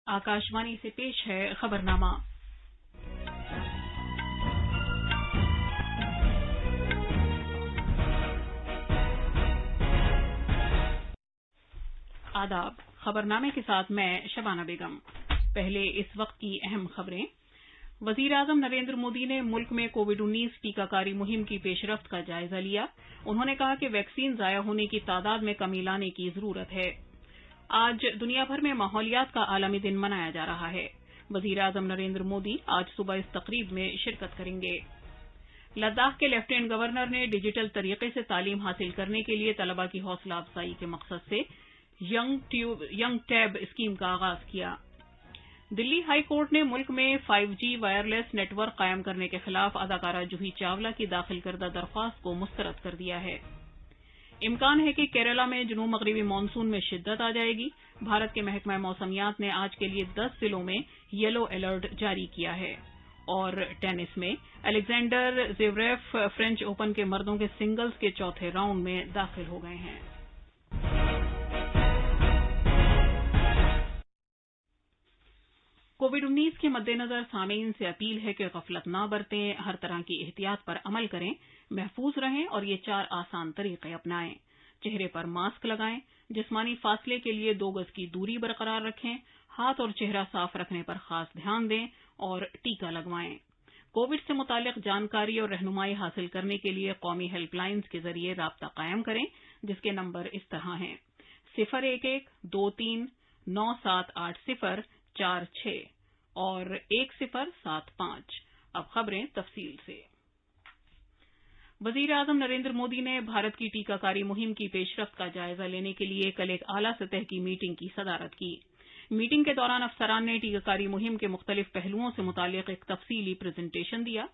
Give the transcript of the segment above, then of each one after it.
आकाशवाणी से पेश है खबरनामा। आदाब। खबरनामे के साथ मैं शबाना बेगम। पहले इस वक्त की अहम खबरें। वजीर आजम नरेंद्र मोदी ने मुल्क में कोविड-19 टीकाकारी मुहिम की पेशरफ्त का जायजा लिया। उन्होंने कहा कि वैक्सीन जाया होने की तादाद में कमी लाने की जरूरत है। आज दुनिया भर में माहौलियात का आलमी दिन मनाया जा रहा है। वजीर आजम नरेंद्र मोदी आज सुबह इस तकरीब में शिरकत करेंगे। लद्दाख के लेफ्टिनेंट गवर्नर ने डिजिटल तरीके से तालीम हासिल करने के लिए तलबा की हौसला अफजाई के मकसद से यंग टैब स्कीम का आगाज किया। दिल्ली हाई कोर्ट ने मुल्क में 5G वायरलेस नेटवर्क कायम करने के खिलाफ अदाकारा जूही चावला की दाखिल करदा दरख्वास्त को मुस्तरद कर दिया है। इम्कान है कि केरला में जनूब मगरबी मानसून में शिद्दत आ जाएगी। भारत के महकमा मौसमियात ने आज के लिए 10 जिलों में येलो अलर्ट जारी किया है। और टेनिस में अलेक्जेंडर ज़वेरेव फ्रेंच ओपन के मर्दों के सिंगल्स के चौथे राउंड में दाखिल हो गए हैं। कोविड-19 के मद्देनजर सामीन से अपील है कि गफलत न बरतें, हर तरह की एहतियात पर अमल करें, महफूज रहें और ये 4 आसान तरीके अपनाएं। चेहरे पर मास्क लगाएं, जिस्मानी फासले के लिए 2 गज की दूरी बरकरार रखें, हाथ और चेहरा साफ रखने पर खास ध्यान दें और टीका लगवाएं। कोविड से मुतालिक जानकारी और रहनुमाई हासिल करने के लिए कौमी हेल्पलाइंस के जरिए राब्ता कायम करें, जिसके नंबर इस तरह हैं 011-23-9780-46 और 1075। अब खबरें तफसील से। वजीर आजम नरेंद्र मोदी ने भारत की टीकाकारी मुहिम की पेशरफ्त का जायजा लेने के लिए कल एक आला सतह की मीटिंग की सदारत की। मीटिंग के दौरान अफसरान ने टीकाकारी मुहिम के मुख्तलिफ पहलुओं से मुतालिक एक तफसीली प्रेजेंटेशन दिया।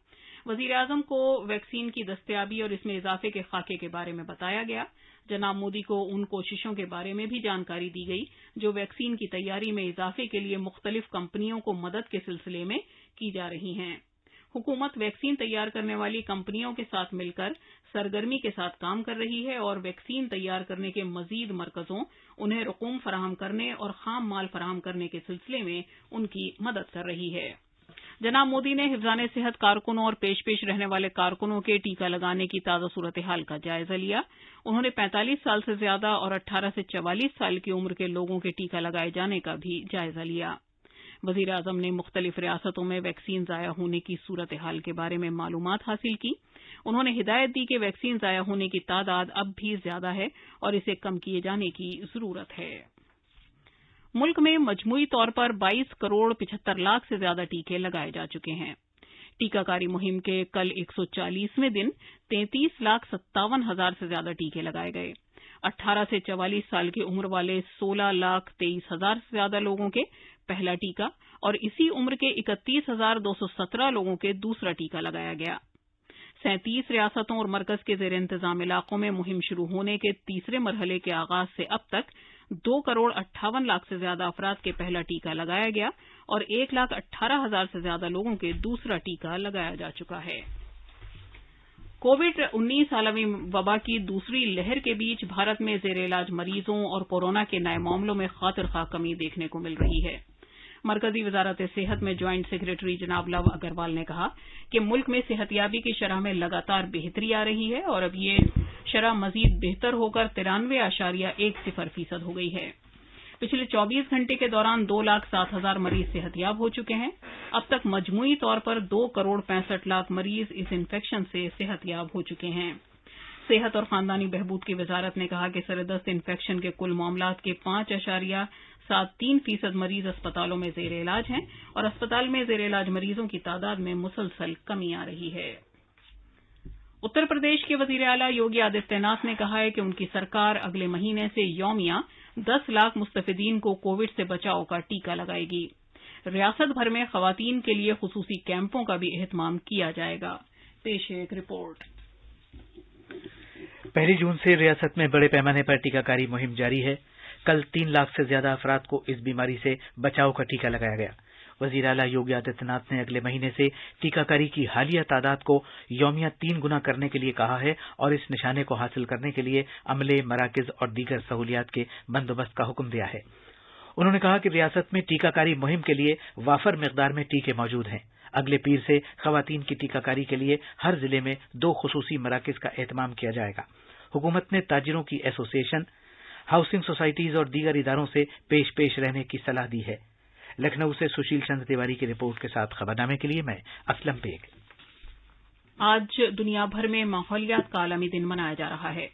वजीर आजम को वैक्सीन की दस्तयाबी और इसमें इजाफे के खाके के बारे में बताया गया। जनाब मोदी को उन कोशिशों के बारे में भी जानकारी दी गई जो वैक्सीन की तैयारी में इजाफे के लिए मुख्तलिफ कंपनियों को मदद के सिलसिले में की जा रही हैं। हुकूमत वैक्सीन तैयार करने वाली कंपनियों के साथ मिलकर सरगर्मी के साथ काम कर रही है और वैक्सीन तैयार करने के मजीद मरकजों, उन्हें रकूम फराहम करने और खाम माल फराहम करने के सिलसिले में उनकी मदद कर रही है। जनाब मोदी ने हिफ्जान सेहत कारकुनों और पेश रहने वाले कारकुनों के टीका लगाने की ताज़ा सूरत हाल का जायजा लिया। उन्होंने 45 साल से ज्यादा और 18 से 44 साल की उम्र के लोगों के टीका लगाए जाने का भी जायजा लिया। वजीर आजम ने मुख्तलिफ रियासतों में वैक्सीन जाया होने की सूरत हाल के बारे में मालूमात हासिल की। उन्होंने हिदायत दी कि वैक्सीन जाया होने की तादाद अब भी ज्यादा है और इसे कम किए जाने की जरूरत है। मुल्क में मजमूई तौर पर 22 करोड़ 75 लाख से ज्यादा टीके लगाए जा चुके हैं। टीकाकारी मुहिम के कल 140वें दिन 33,57,000 से ज्यादा टीके लगाए गए। 18 से 44 साल की उम्र वाले 16,23,000 से ज्यादा लोगों के पहला टीका और इसी उम्र के 31,217 लोगों के दूसरा टीका लगाया गया। 37 रियासतों और मरकज के जेर इंतजाम इलाकों में मुहिम शुरू होने के तीसरे मरहले के आगाज से अब तक 2 करोड़ 58 लाख से ज्यादा अफराद के पहला टीका लगाया गया और 1,18,000 से ज्यादा लोगों के दूसरा टीका लगाया जा चुका है। कोविड-19 आलमी वबा की दूसरी लहर के बीच भारत में जेर इलाज मरीजों और कोरोना के नए मामलों में खातिर खा कमी देखने को मिल रही है। मरकजी वजारत सेहत में ज्वाइंट सेक्रेटरी जनाब लव अग्रवाल ने कहा कि मुल्क में सेहतियाबी की शरह में लगातार बेहतरी आ रही है और अब ये शरह मजीद बेहतर होकर 93.10% हो गई है। पिछले 24 घंटे के दौरान 2,07,000 मरीज सेहतियाब हो चुके हैं। अब तक मजमूई तौर पर 2 करोड़ 65 लाख मरीज इस इन्फेक्शन से सेहतियाब हो चुके हैं। सेहत और खानदानी बहबूद की वजारत ने कहा कि सरदस्त इन्फेक्शन के कुल मामलात के 5.73% मरीज अस्पतालों में जेर इलाज हैं और अस्पताल में जेर इलाज मरीजों की तादाद में मुसलसल कमी आ रही है। उत्तर प्रदेश के वजीर आला योगी आदित्यनाथ ने कहा है कि उनकी सरकार अगले महीने से यौमिया 10 लाख मुस्तफिदीन को कोविड से बचाव का टीका लगाएगी। रियासत भर में खवातीन के लिए खुसूसी कैंपों का भी एहतमाम किया जाएगा। पेश है एक रिपोर्ट। 1 जून से रियासत में बड़े पैमाने पर टीकाकारी मुहिम जारी है। कल 3 लाख से ज्यादा अफराद को इस बीमारी से बचाव का टीका लगाया गया। वजीर आला योगी आदित्यनाथ ने अगले महीने से टीकाकारी की हालिया तादाद को यौमिया 3 गुना करने के लिए कहा है और इस निशाने को हासिल करने के लिए अमले, मराकिज और दीगर सहूलियात के बंदोबस्त का हुक्म दिया है। انہوں نے کہا کہ ریاست میں ٹیکہ کاری مہم کے لیے وافر مقدار میں ٹیکے موجود ہیں. اگلے پیر سے خواتین کی ٹیکہ کاری کے لیے ہر ضلع میں 2 خصوصی مراکز کا اہتمام کیا جائے گا. حکومت نے تاجروں کی ایسوسی ایشن، ہاؤسنگ سوسائٹیز اور دیگر اداروں سے پیش رہنے کی صلاح دی ہے. لکھنؤ سے سشیل چندر تیواری کی رپورٹ کے ساتھ خبرنامے کے لیے میں اسلم بیگ. آج دنیا بھر میں ماحولیات کا عالمی دن منایا جا رہا ہے.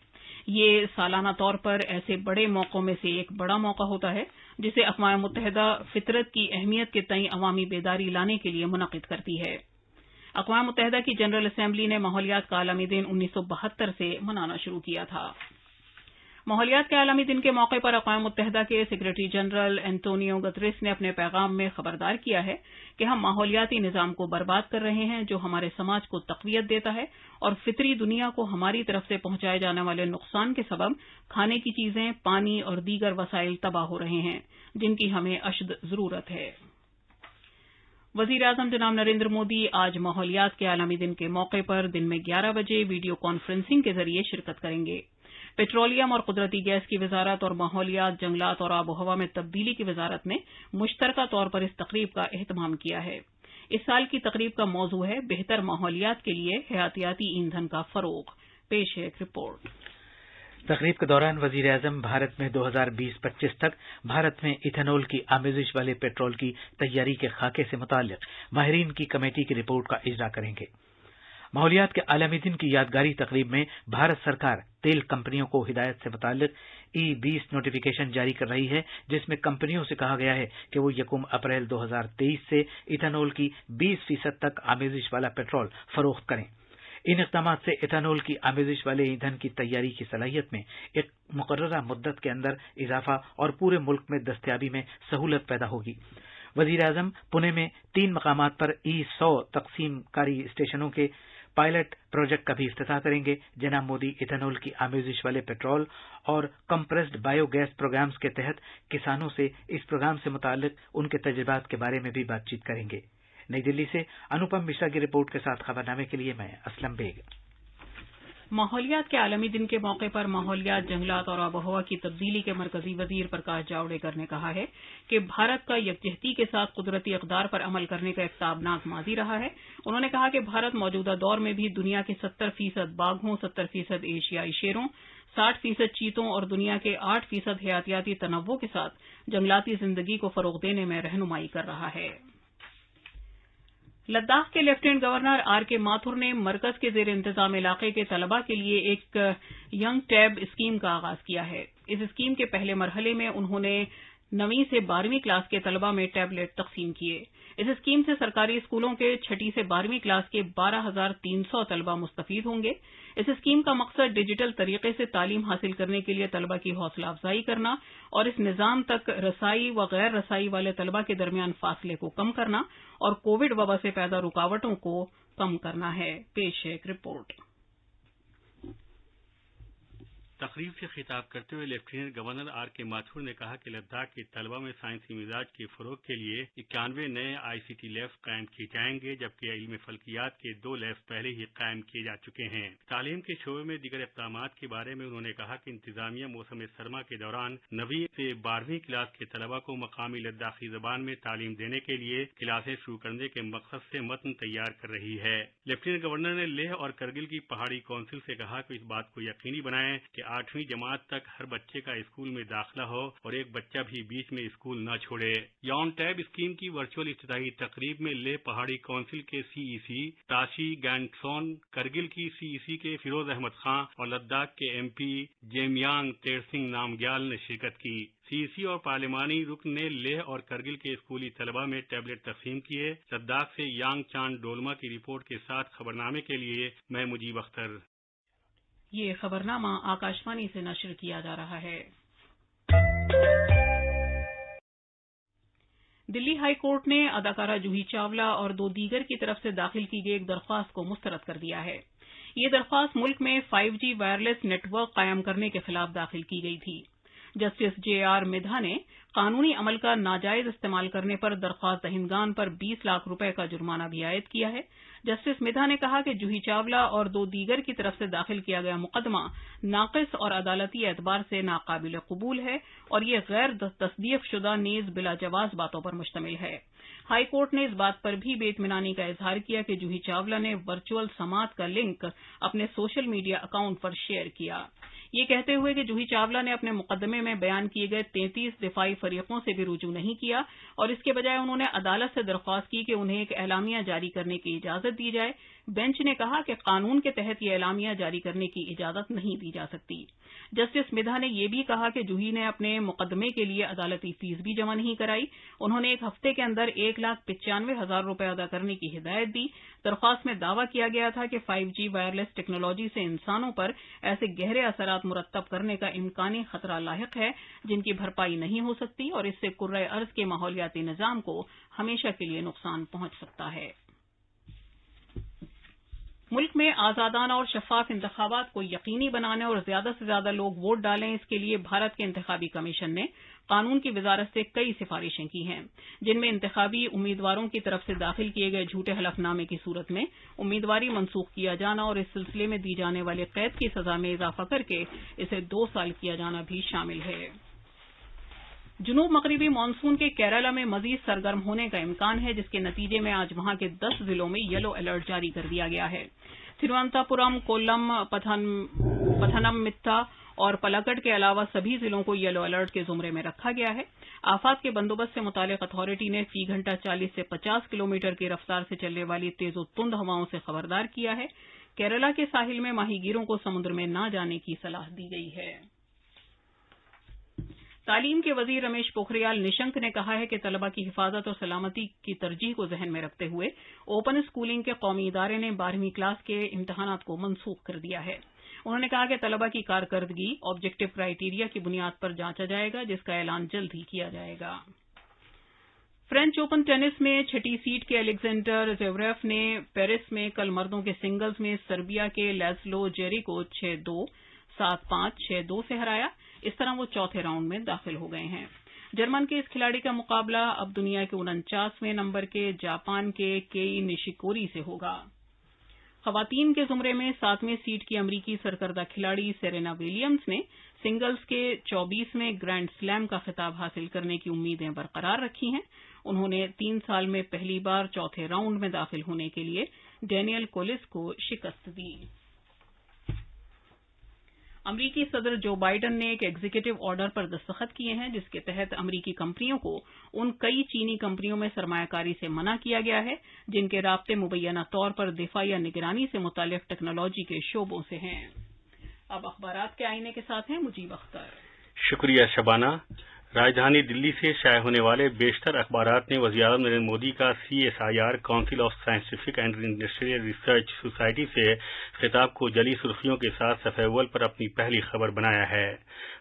یہ سالانہ طور پر ایسے بڑے موقعوں میں سے ایک بڑا موقع ہوتا ہے جسے اقوام متحدہ فطرت کی اہمیت کے تئیں عوامی بیداری لانے کے لیے منعقد کرتی ہے. اقوام متحدہ کی جنرل اسمبلی نے ماحولیات کا عالمی دن 1972 سے منانا شروع کیا تھا. ماحولیات کے عالمی دن کے موقع پر اقوام متحدہ کے سیکریٹری جنرل اینٹونیو گتریس نے اپنے پیغام میں خبردار کیا ہے کہ ہم ماحولیاتی نظام کو برباد کر رہے ہیں جو ہمارے سماج کو تقویت دیتا ہے اور فطری دنیا کو ہماری طرف سے پہنچائے جانے والے نقصان کے سبب کھانے کی چیزیں، پانی اور دیگر وسائل تباہ ہو رہے ہیں جن کی ہمیں اشد ضرورت ہے. وزیر اعظم جناب نریندر مودی آج ماحولیات کے عالمی دن کے موقع پر دن میں 11 بجے ویڈیو کانفرنسنگ کے ذریعے شرکت کریں گے. پیٹرولیم اور قدرتی گیس کی وزارت اور ماحولیات، جنگلات اور آب و ہوا میں تبدیلی کی وزارت نے مشترکہ طور پر اس تقریب کا اہتمام کیا ہے. اس سال کی تقریب کا موضوع ہے بہتر ماحولیات کے لیے حیاتیاتی ایندھن کا فروغ. پیش ہے ایک رپورٹ. تقریب کے دوران وزیر اعظم بھارت میں 2020-25 تک بھارت میں ایتھنول کی آمیزش والے پیٹرول کی تیاری کے خاکے سے متعلق ماہرین کی کمیٹی کی رپورٹ کا اجرا کریں گے. ماحولیات کے عالمی دن کی یادگاری تقریب میں بھارت سرکار تیل کمپنیوں کو ہدایت سے متعلق E20 نوٹیفیکیشن جاری کر رہی ہے جس میں کمپنیوں سے کہا گیا ہے کہ وہ 1 اپریل 2023 سے ایتھنول کی 20% تک آمیزش والا پیٹرول فروخت کریں. ان اقدامات سے ایتھنول کی آمیزش والے ایندھن کی تیاری کی صلاحیت میں ایک مقررہ مدت کے اندر اضافہ اور پورے ملک میں دستیابی میں سہولت پیدا ہوگی. وزیر اعظم پونے میں 3 مقامات پر E100 تقسیم کاری اسٹیشنوں کے پائلٹ پروجیکٹ کا بھی افتتاح کریں گے. جناب مودی ایتھنول کی آمیزش والے پیٹرول اور کمپریسڈ بایو گیس پروگرامز کے تحت کسانوں سے اس پروگرام سے متعلق ان کے تجربات کے بارے میں بھی بات چیت کریں گے. نئی دلی سے انوپم مشرا کی رپورٹ کے ساتھ خبرنامے کے لیے میں اسلم بیگ. ماحولیات کے عالمی دن کے موقع پر ماحولیات، جنگلات اور آب و ہوا کی تبدیلی کے مرکزی وزیر پرکاش جاوڈیکر نے کہا ہے کہ بھارت کا یکجہتی کے ساتھ قدرتی اقدار پر عمل کرنے کا ایک تابناک ماضی رہا ہے. انہوں نے کہا کہ بھارت موجودہ دور میں بھی دنیا کے 70% باگھوں، 70% ایشیائی شیروں، 60% چیتوں اور دنیا کے 8% حیاتیاتی تنوع کے ساتھ جنگلاتی زندگی کو فروغ دینے میں رہنمائی کر رہا ہے. لداخ کے لیفٹیننٹ گورنر آر کے ماتھر نے مرکز کے زیر انتظام علاقے کے طلباء کے لیے ایک ینگ ٹیب اسکیم کا آغاز کیا ہے. اس اسکیم کے پہلے مرحلے میں انہوں نے 9ویں سے 12ویں کلاس کے طلباء میں ٹیبلٹ تقسیم کیے. اس اسکیم سے سرکاری اسکولوں کے 6 سے 12ویں کلاس کے 12,300 طلباء مستفید ہوں گے. اس اسکیم کا مقصد ڈیجیٹل طریقے سے تعلیم حاصل کرنے کے لیے طلباء کی حوصلہ افزائی کرنا اور اس نظام تک رسائی و غیر رسائی والے طلباء کے درمیان فاصلے کو کم کرنا اور کووڈ وبا سے پیدا رکاوٹوں کو کم کرنا ہے. پیش ہے ایک رپورٹ. تقریب سے خطاب کرتے ہوئے لیفٹیننٹ گورنر آر کے ماتھور نے کہا کہ لداخ کے طلباء میں سائنسی مزاج کے فروغ کے لیے 91 نئے ICT لیبس قائم کیے جائیں گے جبکہ علم فلکیات کے 2 لیبس پہلے ہی قائم کیے جا چکے ہیں. تعلیم کے شعبے میں دیگر اقدامات کے بارے میں انہوں نے کہا کہ انتظامیہ موسم سرما کے دوران 9ویں سے 12ویں کلاس کے طلباء کو مقامی لداخی زبان میں تعلیم دینے کے لیے کلاسیں شروع کرنے کے مقصد سے متن تیار کر رہی ہے. لیفٹیننٹ گورنر نے لیہ اور کرگل کی پہاڑی کونسل سے کہا کہ اس بات کو یقینی بنائیں کہ 8ویں جماعت تک ہر بچے کا اسکول میں داخلہ ہو اور ایک بچہ بھی بیچ میں اسکول نہ چھوڑے. یون ٹیب اسکیم کی ورچوئل افتتاحی تقریب میں لیہ پہاڑی کونسل کے CEC تاشی گینٹسون، کرگل کی CEC کے فیروز احمد خان اور لداخ کے MP جیمیانگ تیرسنگ نامگیال نے شرکت کی. CEC اور پارلیمانی رکن نے لیہ اور کرگل کے اسکولی طلباء میں ٹیبلٹ تقسیم کیے. لداخ سے یانگ چاند ڈولما کی رپورٹ کے ساتھ خبرنامے کے لیے میں مجیب اختر. یہ خبرنامہ آکاشوانی سے نشر کیا جا رہا ہے. دلی ہائی کورٹ نے اداکارہ جوہی چاولہ اور 2 دیگر کی طرف سے داخل کی گئی ایک درخواست کو مسترد کر دیا ہے. یہ درخواست ملک میں 5G وائرلیس نیٹ ورک قائم کرنے کے خلاف داخل کی گئی تھی. जस्टिस JR मिधा ने कानूनी अमल का नाजायज इस्तेमाल करने पर दरख्वास्त दहिंदगान पर 20 लाख रुपए का जुर्माना भी आयद किया है। जस्टिस मिधा ने कहा कि जूही चावला और 2 दीगर की तरफ से दाखिल किया गया मुकदमा नाक़िस और अदालती एतबार से नाकाबिल कबूल है और ये गैर तस्दीक शुदा नीज बिला जवाज बातों पर मुश्तमिल है। हाई कोर्ट ने इस बात पर भी बेइत्मीनानी का इजहार किया कि जूही चावला ने वर्चुअल समात का लिंक अपने सोशल मीडिया अकाउंट पर शेयर किया, ये कहते हुए कि जूही चावला ने अपने मुकदमे में बयान किए गए 33 दिफाई फरीकों से भी रुजू नहीं किया और इसके बजाय उन्होंने अदालत से दरख्वास्त की कि उन्हें एक एलामिया जारी करने की इजाजत दी जाए। बेंच ने कहा कि कानून के तहत ये एलामिया जारी करने की इजाजत नहीं दी जा सकती। जस्टिस मिधा ने यह भी कहा कि जूही ने अपने मुकदमे के लिए अदालती फीस भी जमा नहीं कराई। उन्होंने 1 हफ्ते के अंदर 1,95,000 रुपए अदा करने की हिदायत दी। दरख्वास्त में दावा किया गया था कि 5G वायरलेस टेक्नोलॉजी से इंसानों पर ऐसे गहरे असरात मुरत्तब करने का इम्कानी खतरा लाहिक है जिनकी भरपाई नहीं हो सकती और इससे कुर्रे अर्ज के माहौलियाती निजाम को हमेशा के लिए नुकसान पहुंच सकता है। मुल्क में आजादाना और शफाफ इंतखाबात को यकीनी बनाने और ज्यादा से ज्यादा लोग वोट डालें, इसके लिए भारत के इंतखाबी कमीशन ने कानून की वजारत से कई सिफारिशें की हैं, जिनमें इंतखाबी उम्मीदवारों की तरफ से दाखिल किए गए झूठे हलफनामे की सूरत में उम्मीदवारी मनसूख किया जाना और इस सिलसिले में दी जाने वाली कैद की सजा में इजाफा करके इसे 2 साल किया जाना भी शामिल है। जुनूब मगरिबी मानसून के केरला में मजीद सरगर्म होने का इम्कान है, जिसके नतीजे में आज वहां के 10 जिलों में येलो अलर्ट जारी कर दिया गया है। तिरुवनंतपुरम, कोल्लम, पथनमथिट्टा और पलक्कड के अलावा सभी जिलों को येलो अलर्ट के जुमरे में रखा गया है। आफात के बंदोबस्त से मुतालिक अथॉरिटी ने फी घंटा 40 से 50 किलोमीटर की रफ्तार से चलने वाली तेज तुंद हवाओं से खबरदार किया है। केरला के साहिल में माहीगीरों को समुद्र में न जाने की सलाह दी गई है। तालीम के वजीर रमेश पोखरियाल निशंक ने कहा है कि तलबा की हिफाजत और सलामती की तरजीह को जहन में रखते हुए ओपन स्कूलिंग के कौमी इदारे ने 12वीं क्लास के इम्तिहानात को मनसूख कर दिया है। उन्होंने कहा कि तलबा की कारकर्दगी ऑब्जेक्टिव क्राइटेरिया की बुनियाद पर जांचा जाएगा, जिसका ऐलान जल्द ही किया जाएगा। फ्रेंच ओपन टेनिस में 6ठी सीड के अलेक्जेंडर ज़वेरेव ने पेरिस में कल मर्दों के सिंगल्स में सर्बिया के लैज़लो जेरी को 6-2, 7-5, 6-2 से हराया। इस तरह वो चौथे राउंड में दाखिल हो गए हैं। जर्मन के इस खिलाड़ी का मुकाबला अब दुनिया के 49वें नंबर के जापान के केई निशिकोरी से होगा। खवातीन के जुमरे में 7वें सीड की अमरीकी सरकर्दा खिलाड़ी सेरेना विलियम्स ने सिंगल्स के 24वें ग्रैंड स्लैम का खिताब हासिल करने की उम्मीदें बरकरार रखी हैं। उन्होंने 3 साल में पहली बार चौथे राउंड में दाखिल होने के लिए डेनियल कोलिस को शिकस्त दी। अमरीकी सदर जो बाइडन ने एक एग्जीक्यूटिव ऑर्डर पर दस्तखत किए हैं, जिसके तहत अमरीकी कंपनियों को उन कई चीनी कंपनियों में सरमायाकारी से मना किया गया है जिनके राब्ते मुबैना तौर पर दिफा या निगरानी से मुताल्लिक टेक्नोलॉजी के शोबों से हैं। अब अखबारात के आईने के साथ हैं मुजीब अख्तर। शुक्रिया शबाना। राजधानी दिल्ली से शाया होने वाले बेशतर अखबारात ने वज़ीर-ए-आज़म नरेंद्र मोदी का CSIR council of scientific and industrial research society से खिताब को जली सुर्खियों के साथ सफ़े अव्वल पर अपनी पहली खबर बनाया है।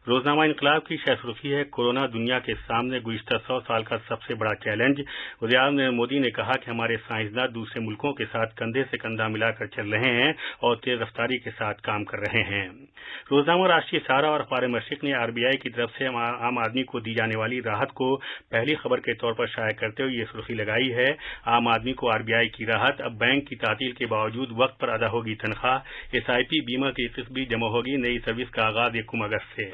रोजनामा इनकलाब की शाह सुर्खी है, कोरोना दुनिया के सामने गुज़िश्ता 100 साल का सबसे बड़ा चैलेंज। वज़ीर-ए-आज़म नरेंद्र मोदी ने कहा कि हमारे साइंसदान दूसरे मुल्कों के साथ कंधे से कंधा मिलाकर चल रहे हैं और तेज रफ्तारी के साथ काम कर रहे हैं। रोजनामा, राष्ट्रीय सहारा और अखबार मशरिक ने RBI की तरफ से आम आदमी को दी जाने वाली राहत को पहली खबर के तौर पर शाया करते हुए ये सुर्खी लगाई है, आम आदमी को RBI की राहत, अब बैंक की तातील के बावजूद वक्त पर अदा होगी तनख्वाह, SIP बीमा की किस्त भी जमा होगी, नई सर्विस का आगाज 1 अगस्त से।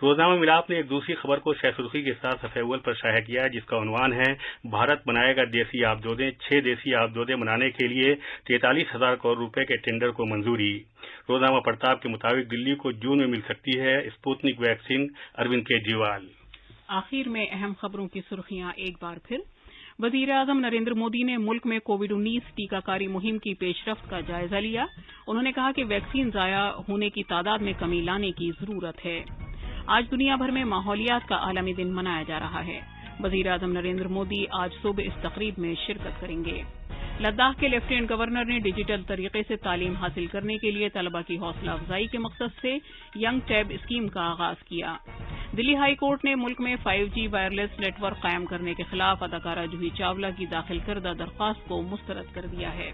रोजनामा मिलाप ने एक दूसरी खबर को शाह सुर्खी के साथ सफ़े अव्वल पर शाया किया है, जिसका उन्वान है, भारत बनाएगा देसी आबदोदें, 6 देसी आबदोदें बनाने के लिए 43,000 करोड़ रुपए के टेंडर को मंजूरी। रोजनामा प्रताप के मुताबिक दिल्ली को जून में मिल सकती है स्पुतनिक वैक्सीन, अरविंद केजरीवाल। आखिर में अहम खबरों की सुर्खियां एक बार फिर। वज़ीर-ए-आज़म नरेंद्र मोदी ने मुल्क में कोविड-19 टीकाकारी मुहिम की पेशरफ्त का जायजा लिया। उन्होंने कहा कि वैक्सीन ज़ाया होने की तादाद में कमी लाने की जरूरत है। आज दुनिया भर में माहौलियात का आलमी दिन मनाया जा रहा है। वज़ीर-ए-आज़म नरेंद्र मोदी आज सुबह इस तकरीब में शिरकत करेंगे। लद्दाख के लेफ्टिनेंट गवर्नर ने डिजिटल तरीके से तालीम हासिल करने के लिए तलबा की हौसला अफजाई के मकसद से यंग टैब स्कीम का आगाज किया। दिल्ली हाई कोर्ट ने मुल्क में 5G वायरलेस नेटवर्क कायम करने के खिलाफ अदाकारा जूही चावला की दाखिल करदा दरख्वास्त को मुस्तरद कर दिया है।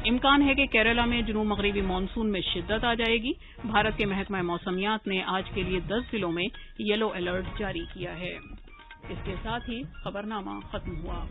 امکان ہے کہ کیرلا میں جنوب مغربی مانسون میں شدت آ جائے گی۔ بھارت کے محکمہ موسمیات نے آج کے لیے 10 ضلعوں میں یلو الرٹ جاری کیا ہے۔ اس کے ساتھ ہی خبرنامہ ختم ہوا۔